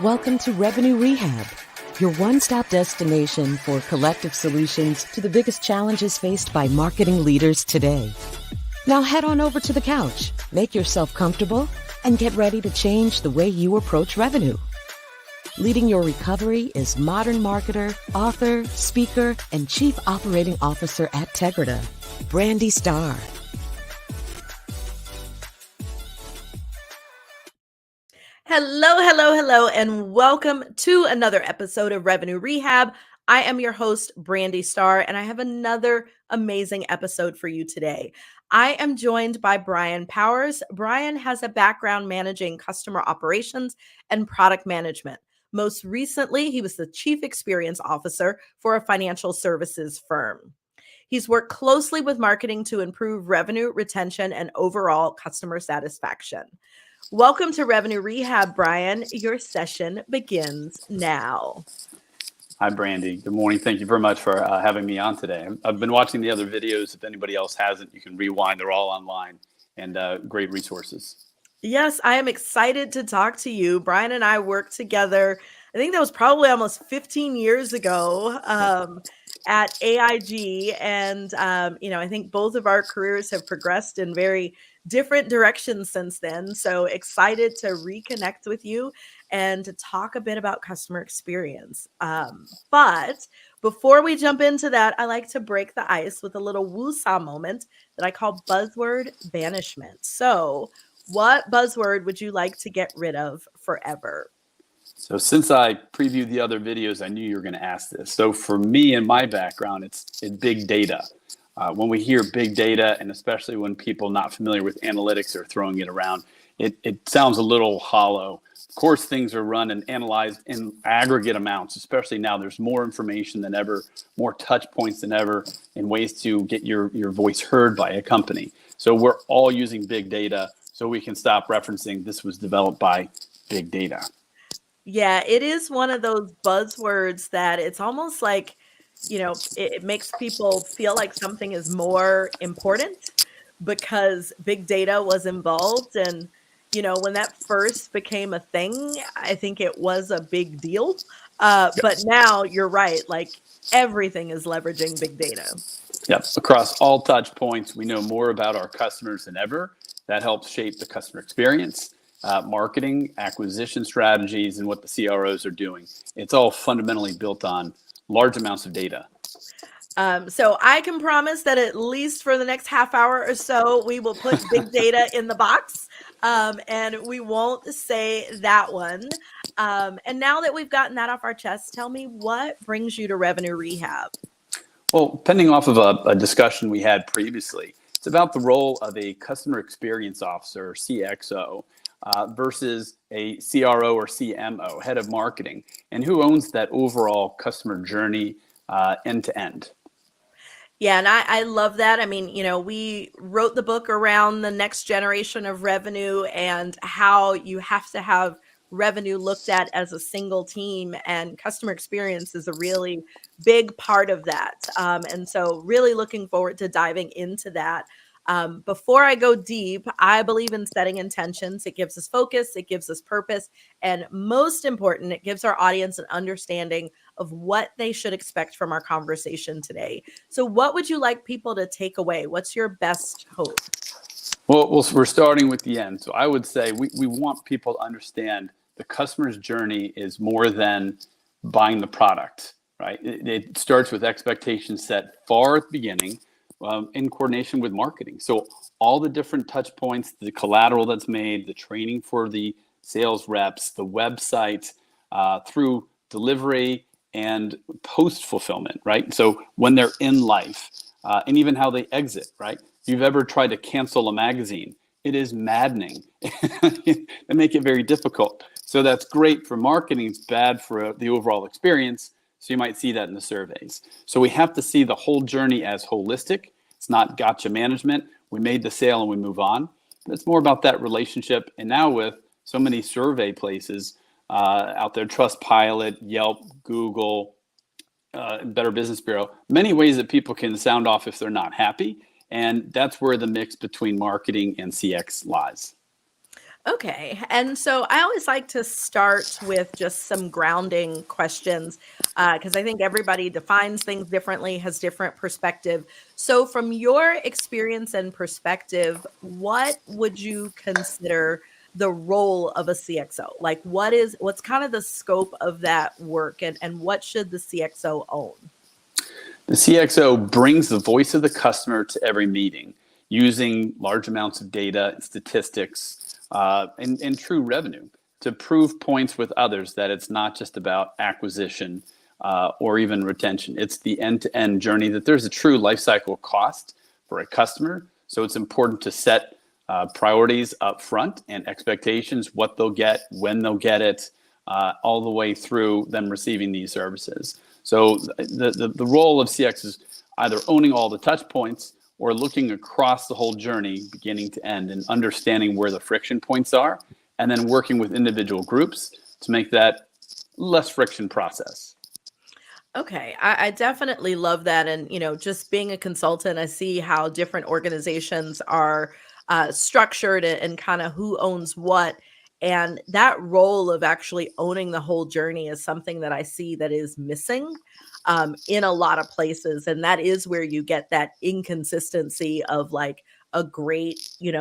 Welcome to Revenue Rehab, your one-stop destination for collective solutions to the biggest challenges faced by marketing leaders today. Now head on over to the couch, make yourself comfortable, and get ready to change the way you approach revenue. Leading your recovery is modern marketer, author, speaker, and chief operating officer at Tegrita, Brandi Starr. Hello, and welcome to another episode of Revenue Rehab. I am your host, Brandi Starr, and I have another amazing episode for you today. I am joined by Brian Powers. Brian has a background managing customer operations and product management. Most recently, he was the Chief Experience Officer for a financial services firm. He's worked closely with marketing to improve revenue, retention, and overall customer satisfaction. Welcome to Revenue Rehab, Brian. Your session begins now. Hi, Brandi. Good morning. Thank you very much for having me on today. I've been watching the other videos. If anybody else hasn't, you can rewind. They're all online and great resources. Yes, I am excited to talk to you. Brian and I worked together. I think that was probably almost 15 years ago at AIG. And, I think both of our careers have progressed in very different directions since then. So excited to reconnect with you and to talk a bit about customer experience. But before we jump into that, I like to break the ice with a little woo-saw moment that I call buzzword banishment. So what buzzword would you like to get rid of forever? So since I previewed the other videos, I knew you were going to ask this. So for me and my background, it's big data. When we hear big data, and especially when people not familiar with analytics are throwing it around, it sounds a little hollow. Of course, things are run and analyzed in aggregate amounts, especially now there's more information than ever, more touch points than ever, and ways to get your voice heard by a company. So we're all using big data so we can stop referencing this was developed by big data. Yeah, it is one of those buzzwords that it's almost like, it makes people feel like something is more important because big data was involved. And, when that first became a thing, I think it was a big deal. But now you're right, like everything is leveraging big data. Yep. Across all touch points, we know more about our customers than ever. That helps shape the customer experience, marketing, acquisition strategies, and what the CROs are doing. It's all fundamentally built on large amounts of data. So I can promise that at least for the next half hour or so, we will put big data in the box, and we won't say that one. And now that we've gotten that off our chest, tell me what brings you to Revenue Rehab? Well, pending off of a discussion we had previously, it's about the role of a customer experience officer, or CXO, versus a CRO or CMO, head of marketing, and who owns that overall customer journey end to end. Yeah, and I love that. I mean, we wrote the book around the next generation of revenue and how you have to have revenue looked at as a single team, and customer experience is a really big part of that. And so really looking forward to diving into that. Before I go deep, I believe in setting intentions. It gives us focus, it gives us purpose, and most important, it gives our audience an understanding of what they should expect from our conversation today. So what would you like people to take away? What's your best hope? Well, we're starting with the end. So I would say we want people to understand the customer's journey is more than buying the product, right? It starts with expectations set far at the beginning, in coordination with marketing. So all the different touch points, the collateral that's made, the training for the sales reps, the website, through delivery and post fulfillment, right? So when they're in life, and even how they exit, right? If you've ever tried to cancel a magazine, it is maddening. They make it very difficult. So that's great for marketing. It's bad for the overall experience. So you might see that in the surveys. So we have to see the whole journey as holistic. It's not gotcha management. We made the sale and we move on. But it's more about that relationship. And now with so many survey places out there, Trustpilot, Yelp, Google, Better Business Bureau, many ways that people can sound off if they're not happy. And that's where the mix between marketing and CX lies. Okay. And so I always like to start with just some grounding questions because I think everybody defines things differently, has different perspective. So from your experience and perspective, what would you consider the role of a CXO? Like what's kind of the scope of that work and what should the CXO own? The CXO brings the voice of the customer to every meeting using large amounts of data and statistics and true revenue to prove points with others that it's not just about acquisition or even retention. It's the end-to-end journey, that there's a true lifecycle cost for a customer. So it's important to set priorities up front and expectations, what they'll get, when they'll get it, all the way through them receiving these services. So the role of CX is either owning all the touch points or looking across the whole journey, beginning to end, and understanding where the friction points are, and then working with individual groups to make that less friction process. Okay, I definitely love that. And, just being a consultant, I see how different organizations are structured and kind of who owns what. And that role of actually owning the whole journey is something that I see that is missing in a lot of places. And that is where you get that inconsistency of like a great,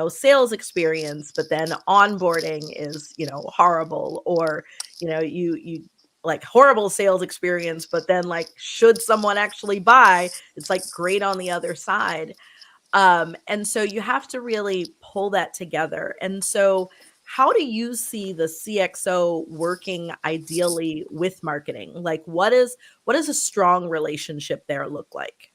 sales experience, but then onboarding is, horrible, or, you like horrible sales experience, but then like, should someone actually buy, it's like great on the other side. And so you have to really pull that together. And so how do you see the CXO working ideally with marketing? Like what does a strong relationship there look like?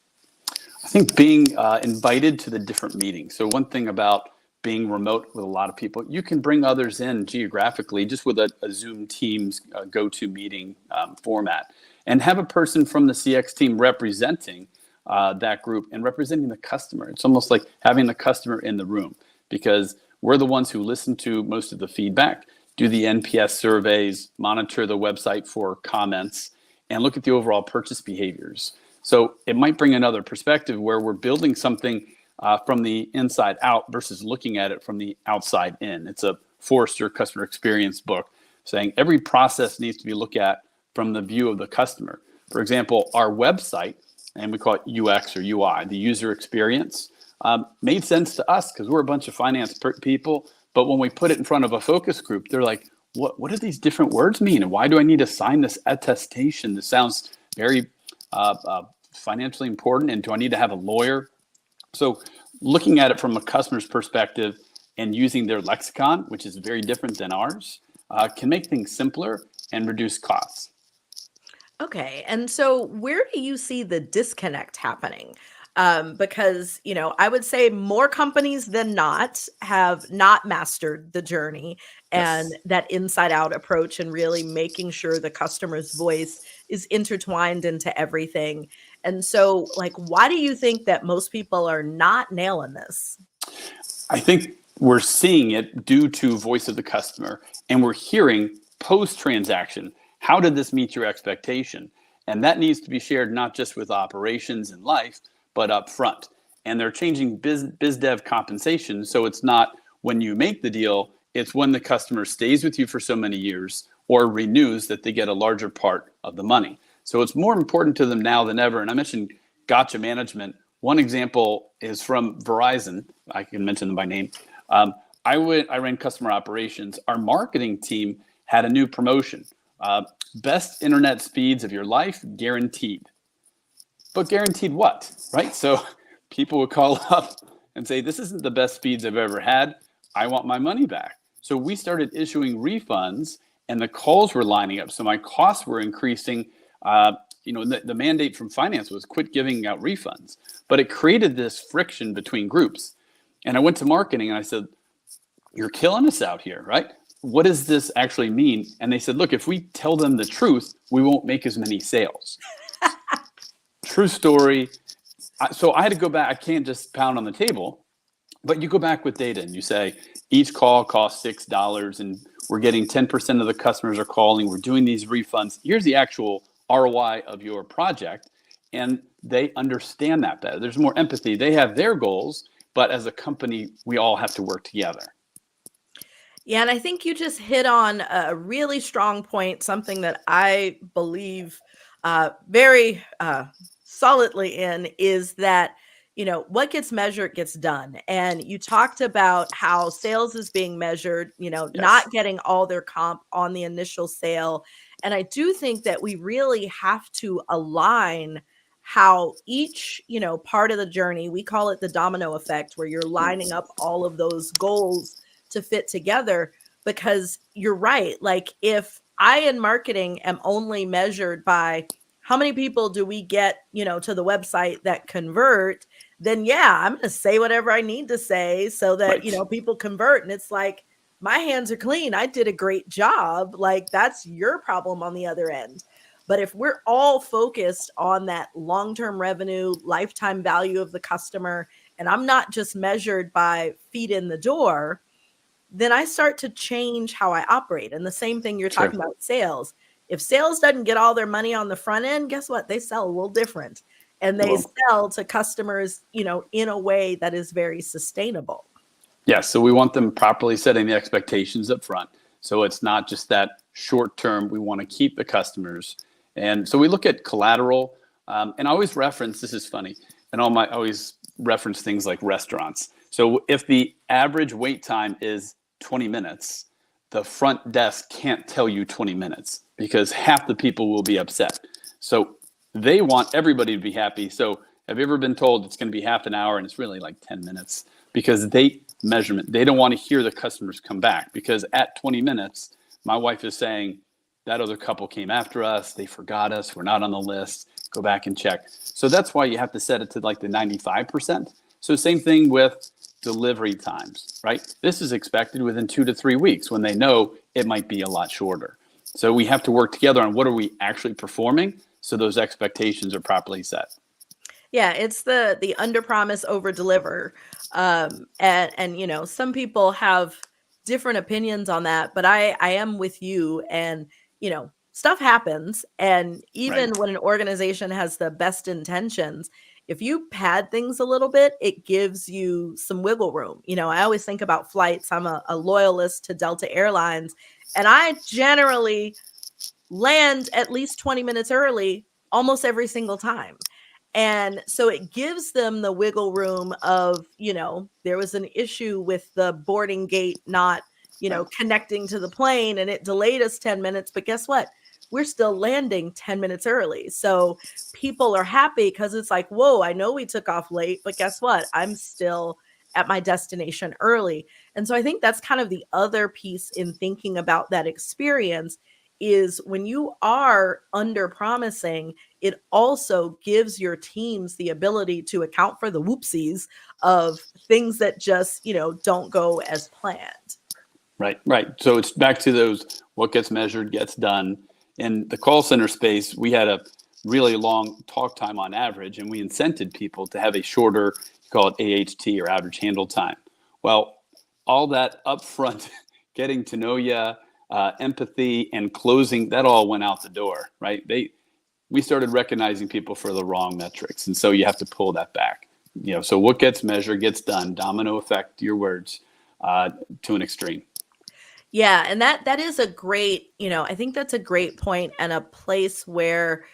I think being invited to the different meetings. So one thing about being remote with a lot of people, you can bring others in geographically just with a Zoom Teams go-to meeting format, and have a person from the CX team representing that group and representing the customer. It's almost like having the customer in the room, because we're the ones who listen to most of the feedback, do the NPS surveys, monitor the website for comments, and look at the overall purchase behaviors. So it might bring another perspective where we're building something from the inside out versus looking at it from the outside in. It's a Forrester customer experience book saying every process needs to be looked at from the view of the customer. For example, our website, and we call it UX or UI, the user experience, made sense to us because we're a bunch of finance people. But when we put it in front of a focus group, they're like, what do these different words mean? And why do I need to sign this attestation? This sounds very financially important. And do I need to have a lawyer? So looking at it from a customer's perspective and using their lexicon, which is very different than ours, can make things simpler and reduce costs. Okay. And so where do you see the disconnect happening? Because, I would say more companies than not have not mastered the journey and Yes. that inside out approach, and really making sure the customer's voice is intertwined into everything. And so, like, why do you think that most people are not nailing this? I think we're seeing it due to voice of the customer, and we're hearing post-transaction, how did this meet your expectation? And that needs to be shared not just with operations and life, but up front. And they're changing biz dev compensation. So it's not when you make the deal, it's when the customer stays with you for so many years or renews that they get a larger part of the money. So it's more important to them now than ever. And I mentioned gotcha management. One example is from Verizon. I can mention them by name. I ran customer operations. Our marketing team had a new promotion. Best internet speeds of your life, guaranteed. But guaranteed what, right? So people would call up and say, this isn't the best speeds I've ever had. I want my money back. So we started issuing refunds and the calls were lining up. So my costs were increasing. The mandate from finance was quit giving out refunds, but it created this friction between groups. And I went to marketing and I said, you're killing us out here, right? What does this actually mean? And they said, look, if we tell them the truth, we won't make as many sales. True story. So I had to go back. I can't just pound on the table, but you go back with data and you say, each call costs $6 and we're getting 10% of the customers are calling. We're doing these refunds. Here's the actual ROI of your project. and they understand that better. There's more empathy. They have their goals, but as a company, we all have to work together. Yeah, and I think you just hit on a really strong point, something that I believe very solidly in, is that, what gets measured gets done. And you talked about how sales is being measured, Yes. not getting all their comp on the initial sale. And I do think that we really have to align how each, part of the journey, we call it the domino effect, where you're lining up all of those goals to fit together. Because you're right. Like, if I in marketing am only measured by how many people do we get, to the website that convert, then yeah, I'm going to say whatever I need to say so that, Right. People convert. And it's like, my hands are clean. I did a great job. Like, that's your problem on the other end. But if we're all focused on that long-term revenue, lifetime value of the customer, and I'm not just measured by feet in the door, then I start to change how I operate. And the same thing you're Sure. talking about sales. If sales doesn't get all their money on the front end, guess what? They sell a little different. And they Well, sell to customers, in a way that is very sustainable. yeah, so we want them properly setting the expectations up front. So it's not just that short term, we want to keep the customers. And so we look at collateral, and I always reference, this is funny, and I always reference things like restaurants. So if the average wait time is 20 minutes, the front desk can't tell you 20 minutes because half the people will be upset. So they want everybody to be happy. So have you ever been told it's going to be half an hour and it's really like 10 minutes? Because they don't want to hear the customers come back, because at 20 minutes, my wife is saying, that other couple came after us, they forgot us, we're not on the list, go back and check. So that's why you have to set it to like the 95%. So same thing with delivery times, right? This is expected within 2 to 3 weeks, when they know it might be a lot shorter. So we have to work together on what are we actually performing, so those expectations are properly set. Yeah, it's the under promise, over deliver. And some people have different opinions on that, but I am with you. And stuff happens, and even Right. when an organization has the best intentions, if you pad things a little bit, it gives you some wiggle room. I always think about flights. I'm a loyalist to Delta Airlines, and I generally land at least 20 minutes early almost every single time. And so it gives them the wiggle room of, there was an issue with the boarding gate not, Right. connecting to the plane, and it delayed us 10 minutes. But guess what? We're still landing 10 minutes early. So people are happy because it's like, whoa, I know we took off late, but guess what? I'm still at my destination early. And so I think that's kind of the other piece in thinking about that experience, is when you are under promising, it also gives your teams the ability to account for the whoopsies of things that just, don't go as planned. Right. So it's back to those, what gets measured gets done. In the call center space, we had a really long talk time on average, and we incented people to have a shorter, call it AHT, or average handle time. Well, all that upfront getting to know you, empathy and closing, that all went out the door, right? We started recognizing people for the wrong metrics. And so you have to pull that back. So what gets measured gets done, domino effect, your words, to an extreme. Yeah, and that is a great, I think that's a great point, and a place where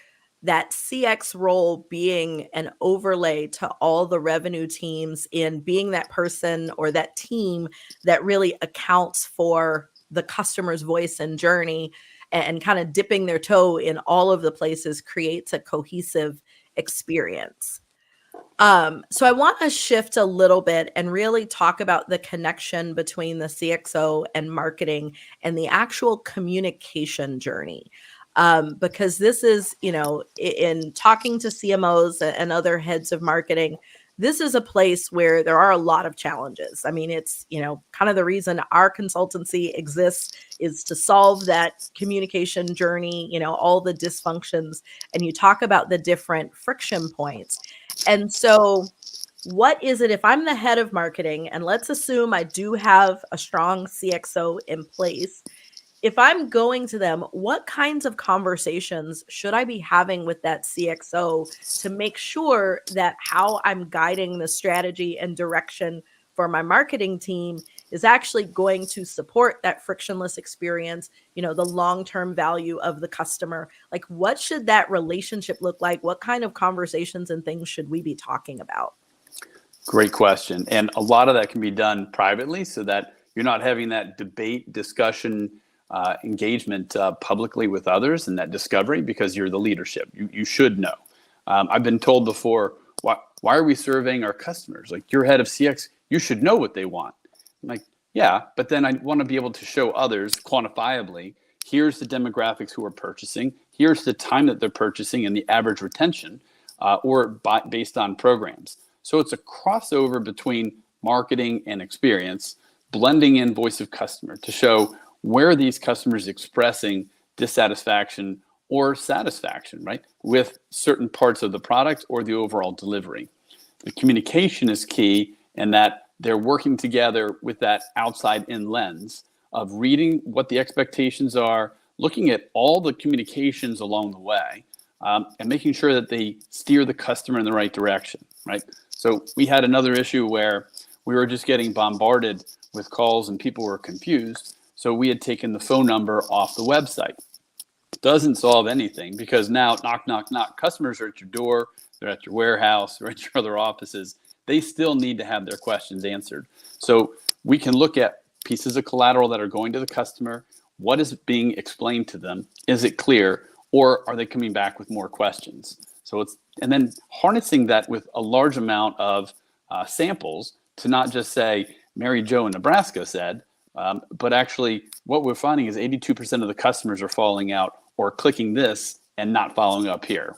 that CX role being an overlay to all the revenue teams, in being that person or that team that really accounts for the customer's voice and journey, and kind of dipping their toe in all of the places, creates a cohesive experience. So I want to shift a little bit and really talk about the connection between the CXO and marketing and the actual communication journey. Because this is, in talking to CMOs and other heads of marketing, this is a place where there are a lot of challenges. I mean, it's, kind of the reason our consultancy exists, is to solve that communication journey, all the dysfunctions, and you talk about the different friction points. And so what is it, if I'm the head of marketing, and let's assume I do have a strong CXO in place, if I'm going to them, what kinds of conversations should I be having with that CXO to make sure that how I'm guiding the strategy and direction for my marketing team is actually going to support that frictionless experience, the long-term value of the customer? Like, what should that relationship look like? What kind of conversations and things should we be talking about? Great question. And a lot of that can be done privately so that you're not having that debate, discussion, engagement publicly with others and that discovery, because you're the leadership. You should know. I've been told before, why are we surveying our customers? Like, you're head of CX, you should know what they want. I'm like, yeah, but then I want to be able to show others quantifiably, here's the demographics who are purchasing, here's the time that they're purchasing and the average retention, based on programs. So it's a crossover between marketing and experience, blending in voice of customer to show where these customers expressing dissatisfaction or satisfaction, right, with certain parts of the product or the overall delivery. The communication is key, and that they're working together with that outside-in lens of reading what the expectations are, looking at all the communications along the way, and making sure that they steer the customer in the right direction, right? So we had another issue where we were just getting bombarded with calls and people were confused. So we had taken the phone number off the website. Doesn't solve anything, because now, knock, knock, knock, customers are at your door, they're at your warehouse, they're at your other offices. They still need to have their questions answered. So we can look at pieces of collateral that are going to the customer. What is being explained to them? Is it clear? Or are they coming back with more questions? And then harnessing that with a large amount of samples to not just say Mary Jo in Nebraska said, but actually what we're finding is 82% of the customers are falling out or clicking this and not following up here.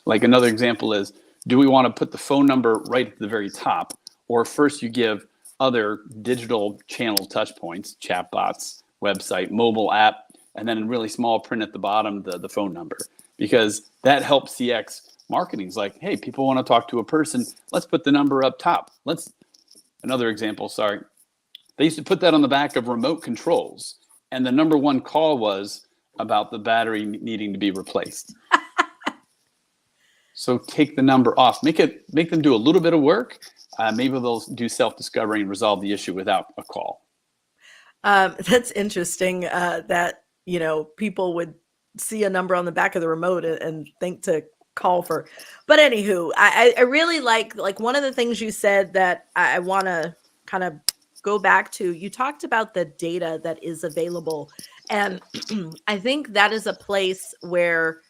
Like, another example is, do we want to put the phone number right at the very top, or first you give other digital channel touch points, chatbots, website, mobile app, and then in really small print at the bottom, the phone number, because that helps CX marketing. It's like, hey, people want to talk to a person. Let's put the number up top. Another example, sorry. They used to put that on the back of remote controls, and the number one call was about the battery needing to be replaced. So take the number off, make them do a little bit of work. Maybe they'll do self-discovery and resolve the issue without a call. That's interesting that, people would see a number on the back of the remote and think to call for. But anywho, I really like one of the things you said that I want to kind of go back to. You talked about the data that is available. And I think that is a place where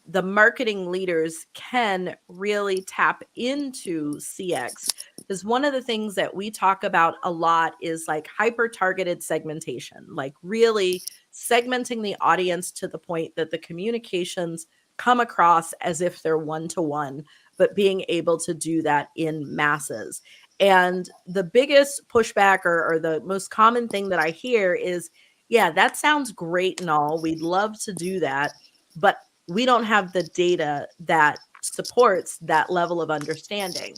the marketing leaders can really tap into CX, because one of the things that we talk about a lot is like hyper-targeted segmentation, like really segmenting the audience to the point that the communications come across as if they're one-to-one, but being able to do that in masses. And the biggest pushback or the most common thing that I hear is, yeah, that sounds great and all. We'd love to do that, but we don't have the data that supports that level of understanding.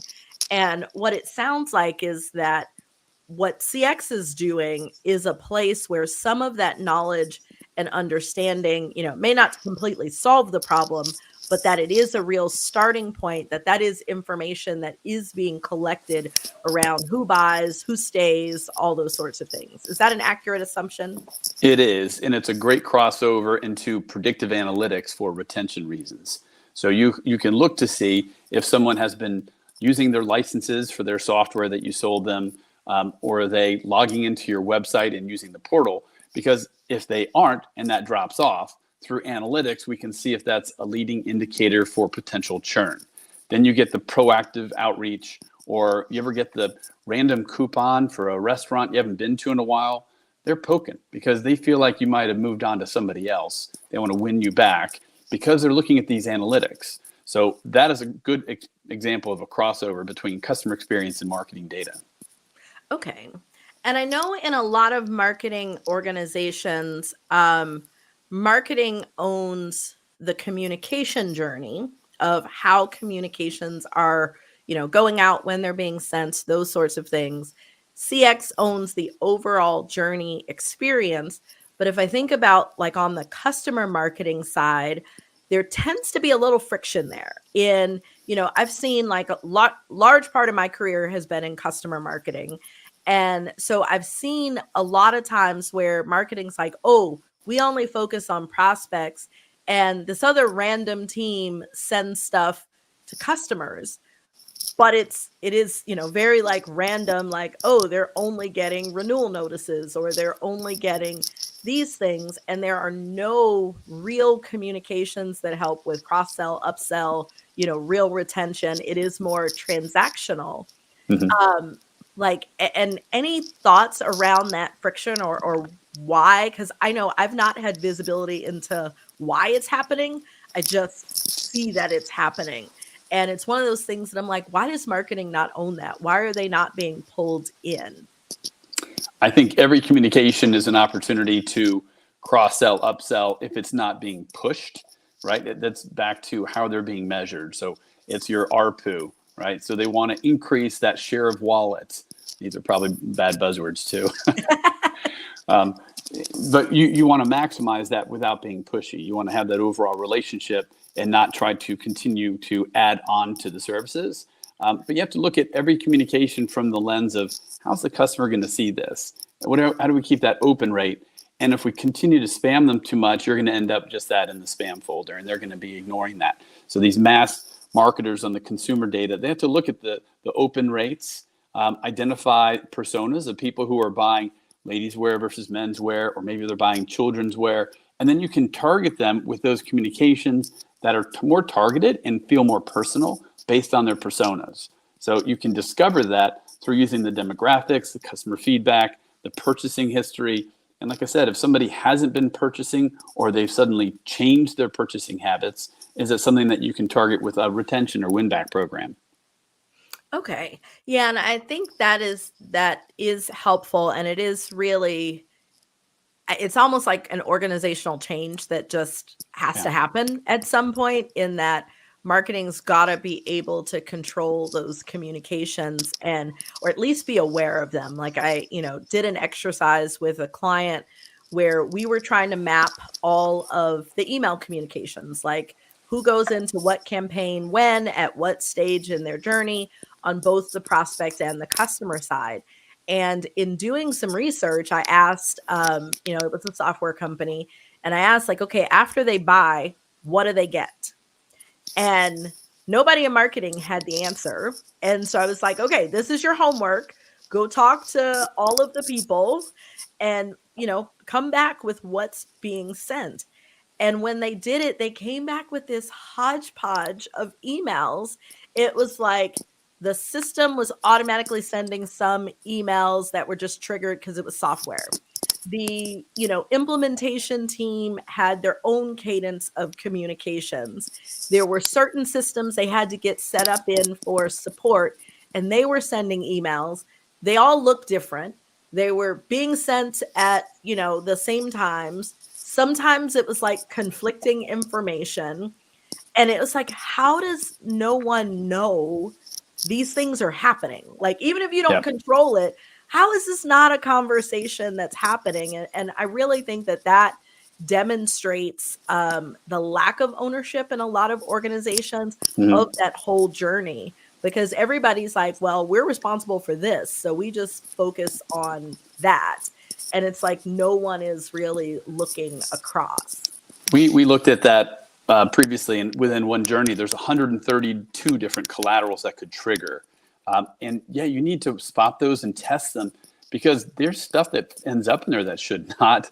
And what it sounds like is that what CX is doing is a place where some of that knowledge and understanding, may not completely solve the problem, but that it is a real starting point, that is information that is being collected around who buys, who stays, all those sorts of things. Is that an accurate assumption? It is, and it's a great crossover into predictive analytics for retention reasons. So you can look to see if someone has been using their licenses for their software that you sold them, or are they logging into your website and using the portal? Because if they aren't, and that drops off, through analytics, we can see if that's a leading indicator for potential churn. Then you get the proactive outreach, or you ever get the random coupon for a restaurant you haven't been to in a while. They're poking because they feel like you might have moved on to somebody else. They want to win you back because they're looking at these analytics. So that is a good example of a crossover between customer experience and marketing data. Okay. And I know in a lot of marketing organizations, marketing owns the communication journey of how communications are, going out, when they're being sent, those sorts of things. CX owns the overall journey experience, But if I think about like on the customer marketing side, there tends to be a little friction there. I've seen like a large part of my career has been in customer marketing. And so I've seen a lot of times where marketing's like, oh, we only focus on prospects, and this other random team sends stuff to customers. But it is, very like random, like, oh, they're only getting renewal notices or they're only getting these things. And there are no real communications that help with cross-sell, upsell, real retention. It is more transactional. Mhm. And any thoughts around that friction or why? Because I know I've not had visibility into why it's happening. I just see that it's happening. And it's one of those things that I'm like, why does marketing not own that? Why are they not being pulled in? I think every communication is an opportunity to cross-sell, upsell if it's not being pushed, right? That's back to how they're being measured. So it's your ARPU, right? So they want to increase that share of wallets. These are probably bad buzzwords too. But you want to maximize that without being pushy. You want to have that overall relationship and not try to continue to add on to the services. But you have to look at every communication from the lens of how's the customer going to see this? How do we keep that open rate? And if we continue to spam them too much, you're going to end up just that in the spam folder, and they're going to be ignoring that. So these mass marketers on the consumer data, they have to look at the open rates, identify personas of people who are buying ladies wear versus men's wear, or maybe they're buying children's wear. And then you can target them with those communications that are more targeted and feel more personal based on their personas. So you can discover that through using the demographics, the customer feedback, the purchasing history. And like I said, if somebody hasn't been purchasing or they've suddenly changed their purchasing habits, is it something that you can target with a retention or win-back program? Okay. Yeah, and I think that is helpful, and it is really, it's almost like an organizational change that just has to happen at some point, in that marketing's got to be able to control those communications, or at least be aware of them. Like I, did an exercise with a client where we were trying to map all of the email communications, like who goes into what campaign when, at what stage in their journey, on both the prospect and the customer side. And in doing some research, I asked, it was a software company, and I asked, like, okay, after they buy, what do they get? And nobody in marketing had the answer. And so I was like, okay, this is your homework. Go talk to all of the people and, come back with what's being sent. And when they did it, they came back with this hodgepodge of emails. It was like the system was automatically sending some emails that were just triggered because it was software. The, implementation team had their own cadence of communications. There were certain systems they had to get set up in for support, and they were sending emails. They all looked different. They were being sent at, the same times. Sometimes it was like conflicting information. And it was like, how does no one know these things are happening? Like, even if you don't control it, how is this not a conversation that's happening? And I really think that demonstrates the lack of ownership in a lot of organizations of that whole journey, because everybody's like, well, we're responsible for this, so we just focus on that. And it's like no one is really looking across. We looked at that previously, and within one journey, there's 132 different collaterals that could trigger. And you need to spot those and test them, because there's stuff that ends up in there that should not,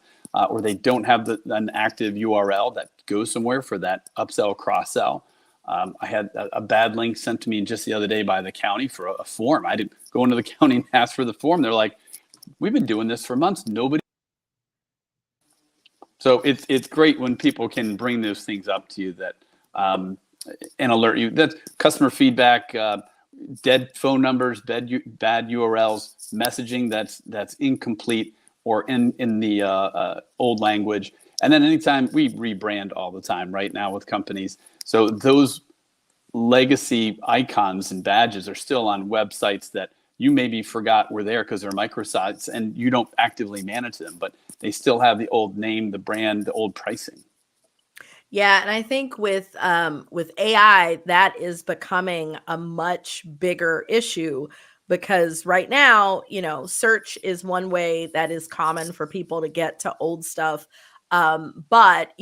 or they don't have an active URL that goes somewhere for that upsell, cross-sell. I had a bad link sent to me just the other day by the county for a form. I didn't go into the county and ask for the form. They're like, we've been doing this for months. Nobody. So it's great when people can bring those things up to you that and alert you. That's customer feedback, dead phone numbers, bad URLs, messaging that's incomplete or in the old language. And then anytime we rebrand all the time right now with companies, so those legacy icons and badges are still on websites that you maybe forgot were there because they're microsites and you don't actively manage them, but they still have the old name, the brand, the old pricing. Yeah, and I think with AI, that is becoming a much bigger issue because right now, search is one way that is common for people to get to old stuff. But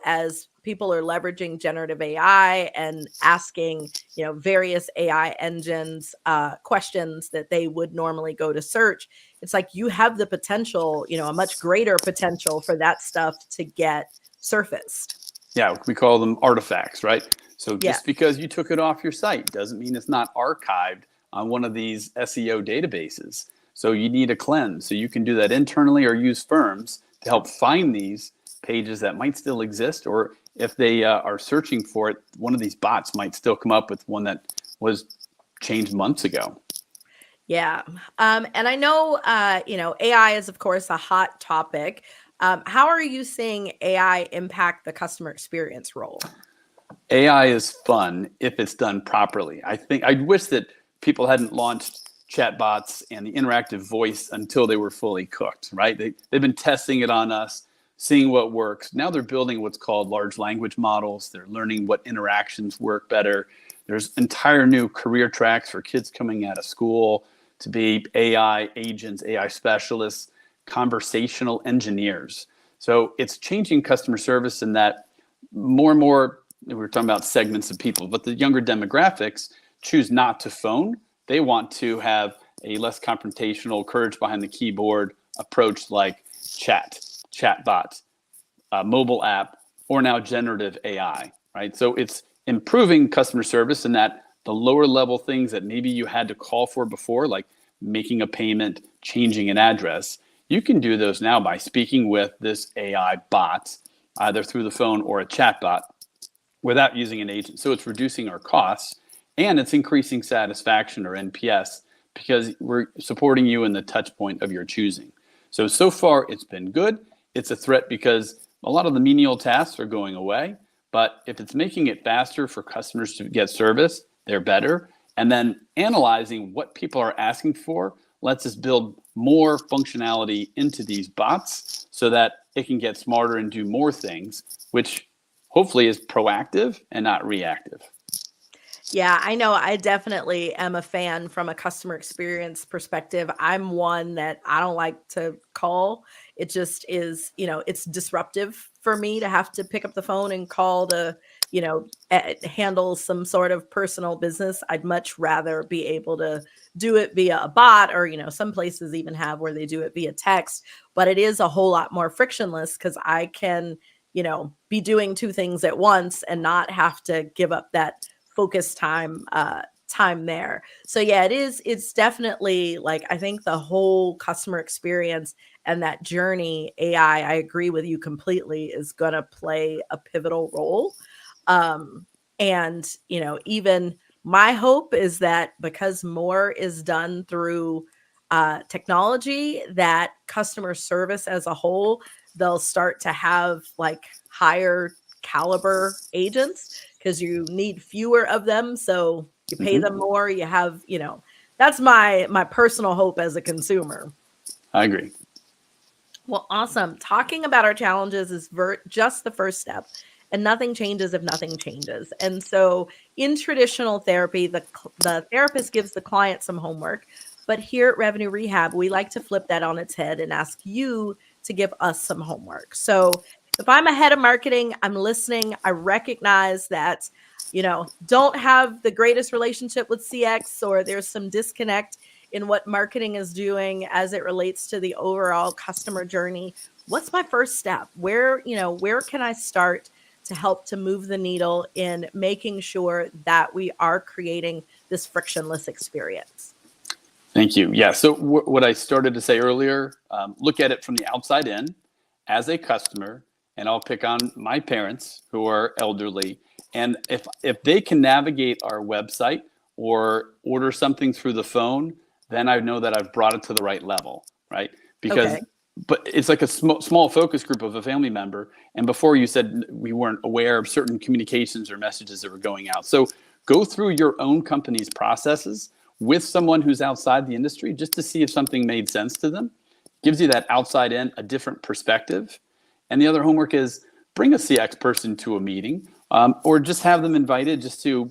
as people are leveraging generative AI and asking, various AI engines questions that they would normally go to search, it's like you have the potential, a much greater potential for that stuff to get surfaced. Yeah, we call them artifacts, right? So Yeah. just because you took it off your site doesn't mean it's not archived on one of these SEO databases. So you need a cleanse. So you can do that internally or use firms to help find these pages that might still exist, or if they are searching for it, one of these bots might still come up with one that was changed months ago. Yeah. And I know, AI is, of course, a hot topic. How are you seeing AI impact the customer experience role? AI is fun if it's done properly. I wish that people hadn't launched chatbots and the interactive voice until they were fully cooked, right? They've been testing it on us, seeing what works. Now they're building what's called large language models. They're learning what interactions work better. There's entire new career tracks for kids coming out of school to be AI agents, AI specialists, conversational engineers. So it's changing customer service in that more and more, we were talking about segments of people, but the younger demographics choose not to phone. They want to have a less confrontational, courage behind the keyboard approach like chatbot, mobile app, or now generative AI, right? So it's improving customer service in that the lower level things that maybe you had to call for before, like making a payment, changing an address, you can do those now by speaking with this AI bot, either through the phone or a chatbot, without using an agent. So it's reducing our costs and it's increasing satisfaction, or NPS, because we're supporting you in the touch point of your choosing. So far it's been good. It's a threat because a lot of the menial tasks are going away, but if it's making it faster for customers to get service, they're better. And then analyzing what people are asking for lets us build more functionality into these bots so that it can get smarter and do more things, which hopefully is proactive and not reactive. Yeah, I know. I definitely am a fan from a customer experience perspective. I'm one that I don't like to call. It just is, it's disruptive for me to have to pick up the phone and call to, handle some sort of personal business. I'd much rather be able to do it via a bot, or, some places even have where they do it via text, but it is a whole lot more frictionless because I can, be doing two things at once and not have to give up that focus time there. So yeah, it's definitely, like, I think the whole customer experience and that journey, AI, I agree with you completely, is going to play a pivotal role. And even my hope is that because more is done through technology, that customer service as a whole, they'll start to have like higher caliber agents because you need fewer of them. So you pay them more, you have, that's my personal hope as a consumer. I agree. Well, awesome. Talking about our challenges is just the first step, and nothing changes if nothing changes. And so in traditional therapy, the therapist gives the client some homework, but here at Revenue Rehab, we like to flip that on its head and ask you to give us some homework. So if I'm a head of marketing, I'm listening, I recognize that, don't have the greatest relationship with CX, or there's some disconnect in what marketing is doing as it relates to the overall customer journey. What's my first step? Where can I start to help to move the needle in making sure that we are creating this frictionless experience? Thank you. Yeah. So what I started to say earlier, look at it from the outside in as a customer, and I'll pick on my parents who are elderly. And if they can navigate our website or order something through the phone, then I know that I've brought it to the right level, right? Because, but it's like a small focus group of a family member. And before you said we weren't aware of certain communications or messages that were going out. So go through your own company's processes. with someone who's outside the industry just to see if something made sense to them. Gives you that outside in, a different perspective. And the other homework is bring a CX person to a meeting, or just have them invited just to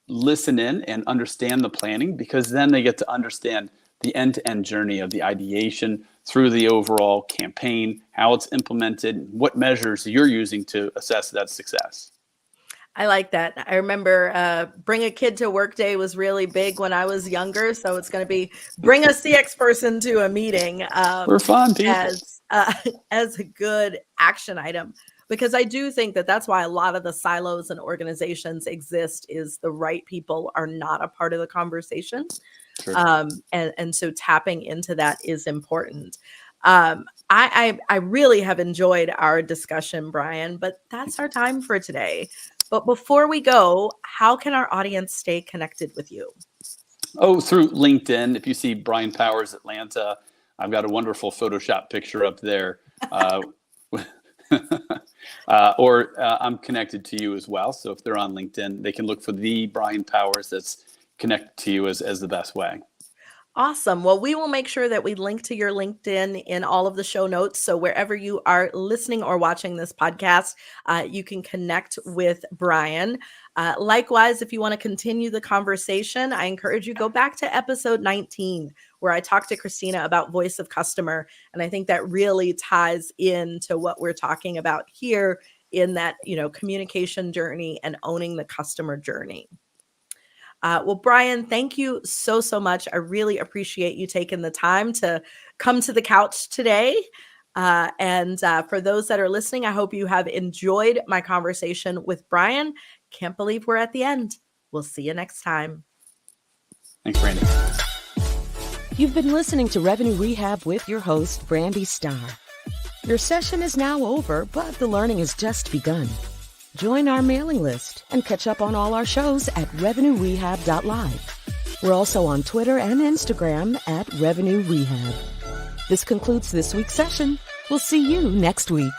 listen in and understand the planning, because then they get to understand the end-to-end journey of the ideation through the overall campaign, how it's implemented, what measures you're using to assess that success. I like that. I remember bring a kid to work day was really big when I was younger. So it's going to be bring a CX person to a meeting We're fun people. as a good action item. Because I do think that that's why a lot of the silos and organizations exist, is the right people are not a part of the conversation. Sure. And so tapping into that is important. I really have enjoyed our discussion, Brian, but that's our time for today. But before we go, how can our audience stay connected with you? Oh, through LinkedIn. If you see Brian Powers Atlanta, I've got a wonderful Photoshop picture up there. Or I'm connected to you as well. So if they're on LinkedIn, they can look for the Brian Powers that's connected to you as the best way. Awesome. Well, we will make sure that we link to your LinkedIn in all of the show notes. So wherever you are listening or watching this podcast, you can connect with Brian. Likewise, if you want to continue the conversation, I encourage you go back to episode 19, where I talked to Christina about voice of customer. And I think that really ties into what we're talking about here in that, communication journey and owning the customer journey. Well, Brian, thank you so much. I really appreciate you taking the time to come to the couch today. And for those that are listening, I hope you have enjoyed my conversation with Brian. Can't believe we're at the end. We'll see you next time. Thanks, Brandi. You've been listening to Revenue Rehab with your host, Brandi Starr. Your session is now over, but the learning has just begun. Join our mailing list and catch up on all our shows at revenuerehab.live. We're also on Twitter and Instagram at Revenue Rehab. This concludes this week's session. We'll see you next week.